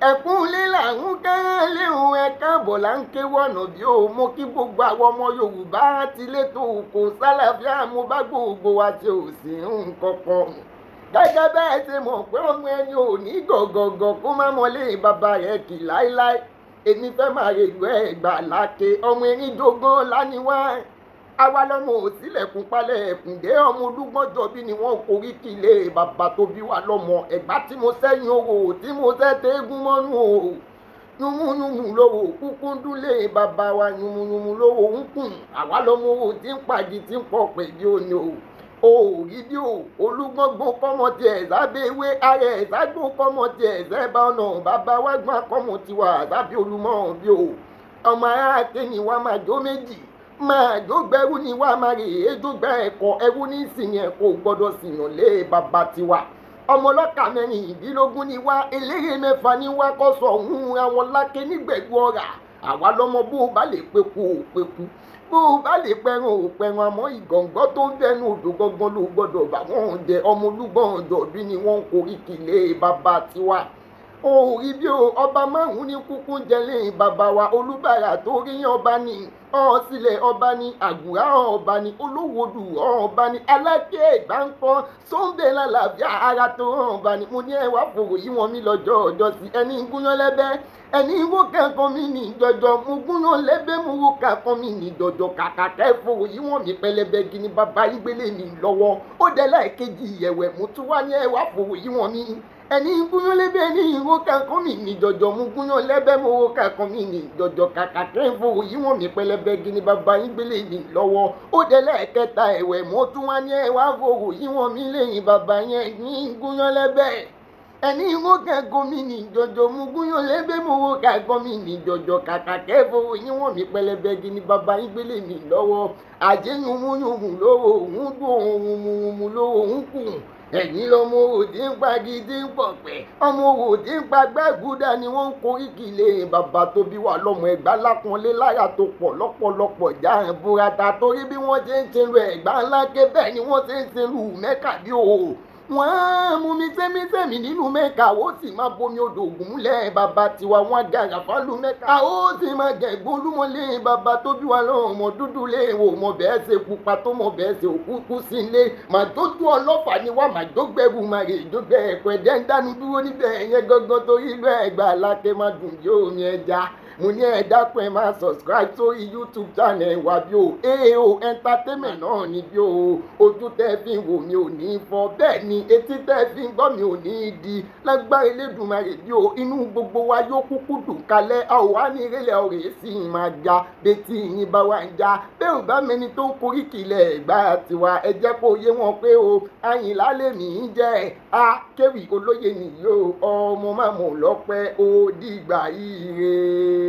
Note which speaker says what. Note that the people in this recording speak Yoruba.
Speaker 1: ẹkún lílà ń kẹ́rẹ́ léhùn ẹ̀ka bọ̀ là ń ké wọ̀nà bí ó mú kí gbogbo àwọn ọmọ Yorùbá ti létò kò sálàfíà mo bá gbogbo wa ṣe ò sí nǹkan kan. gẹ́gẹ́ bẹ́ẹ̀ ṣe mọ̀ pé ọmọ ẹni ò ní gọ̀gọ̀gọ̀ kó má mọlé bàbá rẹ̀ kì láéláé. èmi fẹ́ máa rèlú Ẹ̀gbá láké ọmọ erin jogún láníwá. àwa lọmọ òsílẹ̀kùn palẹ̀ ẹ̀kùn dé ọmọ olúgbọ́njọ bí ni wọ́n korí kílé bàbá tó bí wa lọ́mọ Ẹ̀gbá tí mo sẹ́yìn owó tí mo sẹ́ tẹ́gùn mọ́nú o. yùmùyùmù lówó kúkú dúlé bàbá wa yùmùyùmù lówó ń kùn àwa lọmọ owó tí ń pàdé tí ń pọ̀ pẹ̀ bí ó ní o. òòrí bí o olúgbọ́ngbọ́n kọ́mọ tiẹ̀ sábẹ́ ewé ara ẹ̀ ságbó kọ́mọ tiẹ̀ sẹ́bà ọ̀nà bàbá wa gbọ́n kọ́mọ tiwa sábẹ́ olúmọ̀ bí o. ọmọ aráàké ni wàá máa jó méjì máa jó gbẹrú ni wàá máa rè é jó gbẹ ẹ̀kọ́ ẹrú ní ìsìn ẹ̀kọ́ gbọ́dọ̀ sìyàn lé bàbá tiwa. ọmọ ọlọ́kà mẹ́rìndínlógún ni wá eléré mẹ́fà ni wá kọ́ sọ òun àwọn láké nígbẹ̀gbọ́ ọ̀rà àwa lọ́mọ bó o bá lè peku ò peku bó o bá lè pẹran ò pẹran àmọ́ ìgàngán tó ń bẹnu odò gangan ló gbọ́dọ̀ bá wọn jẹ ọmọ olúgbọ̀n ọ̀dọ̀ bí ni wọ́n ń korí kìlé bàbá tiwa. òòrí bí o ọba márùn-ún ní kúkú jẹlé bàbá wa olúbàrà tó rí ọba ní ọ̀ọ́sílẹ̀ ọba ní àgùrá ọba ní olówódù ọba ní aláké Ẹ̀gbá ń kọ́ sóńdé lálàáfíà ara tó ọba ní mo ní ẹwà fòrò yí wọn mi lọ́jọ́ ọjọ́ sí ẹni gúnyán lẹ́bẹ́ ẹni wó kẹ́kọ̀ọ́ mi ní jọjọ mo gúnyán lẹ́bẹ́ mo wó kẹ́kọ̀ọ́ mi ní jọjọ kàkà kẹ́ fòrò yí wọn mi pẹlẹbẹ gini bàbá yín gbélé mi lọ́wọ́ ó dẹ́ láìkejì ìyẹ̀wẹ̀ mo tún wá ní ẹwà fòrò yí wọn mi ẹni gúnyán lẹ́bẹ́ ní ìwó kẹ́kọ̀ọ́ mi ní jọjọ mo gúnyán lẹ́bẹ́ mo wó kẹ́kọ̀ọ́ mi ní jọjọ kàkà kẹ́ fòrò yí wọn mi pẹlẹbẹ gini bàbá yín gbélé mi lọ́wọ́ ó dẹ́ lẹ́ẹ̀kẹta ẹ̀wẹ̀ mo tún wá ní ẹwà fòrò yí wọn mi lẹ́yìn bàbá yẹn ní gúnyán lẹ́bẹ́ ẹni ìwó kẹ́kọ̀ọ́ mi ní jọjọ mo gúnyán lẹ́bẹ́ mo wó kẹ́kọ̀ọ́ mi ní jọjọ kàkà kẹ́ fòrò yí wọn mi pẹlẹbẹ gini bàbá yín gbélé mi lọ́wọ́ àjẹ́ yùmùyùmù lówó òun dùn òun mùmù lówó òun kùn ẹ̀yin lọmọ òdì ń pa gidi ń pọ̀ pẹ́ ọmọ òdì ń pa gbẹ́gúdà ni wọ́n ń korí kìlé bàbá tó bí wa lọ́mọ Ẹ̀gbá lápọ́nlé láyà tó pọ̀ lọ́pọ̀lọpọ̀ jáàrùn burata torí bí wọ́n ṣe ń ṣe lu Ẹ̀gbá ńlá ké bẹ́ẹ̀ ni wọ́n ṣe ń ṣe lu Mẹ́kà bí o. wọ́n á mú mi sẹ́mísẹ́mí nínú Mẹ́kà ó sì máa bomi odò Ògùn múlẹ̀ bàbá tiwa wọn gàrà fálù Mẹ́kà ó sì máa gẹ̀gbọ́n olúmọlé bàbá tó bí wa lọ́wọ́ ọmọ dúdú lé wò mọ bẹ́ẹ̀ ṣe pupa tó mọ bẹ́ẹ̀ ṣe òkúkú sí ilé màá tó tú ọlọ́fà ni wá màá dógbẹ́rù màá rè dógbẹ́ ẹ̀kọ́ ẹ̀dẹ́ ń dánu dúró níbẹ̀ yẹn gangan torí ìlú Ẹ̀gbá láké má dùn yóò mi ẹja mo ní ẹ dákun ẹ máa subscribe sórí YouTube channel wa bí o AO entertainment náà ni bí o ojú tẹ́ fi ń wò mí ò ní fọ́ bẹ́ẹ̀ ni etí tẹ́ fi ń gbọ́ mi ò ní di lágbára Elédùmarè bí o inú gbogbo wa yóò kúkú dùn kalẹ̀ a ò wá ní ìrẹ̀lẹ̀ ọ̀rẹ́ sí i máa ja betí yín bá wa ń ja bẹ́ẹ̀ ò bá mẹni tó ń korí kìlẹ̀ Ẹ̀gbá tiwa ẹ jẹ́ kó yé wọn pé o Ayinla lèmi ń jẹ́ Akewi Olóyè nìyó ọmọ màmú lọ́pẹ́ ó dìgbà ire.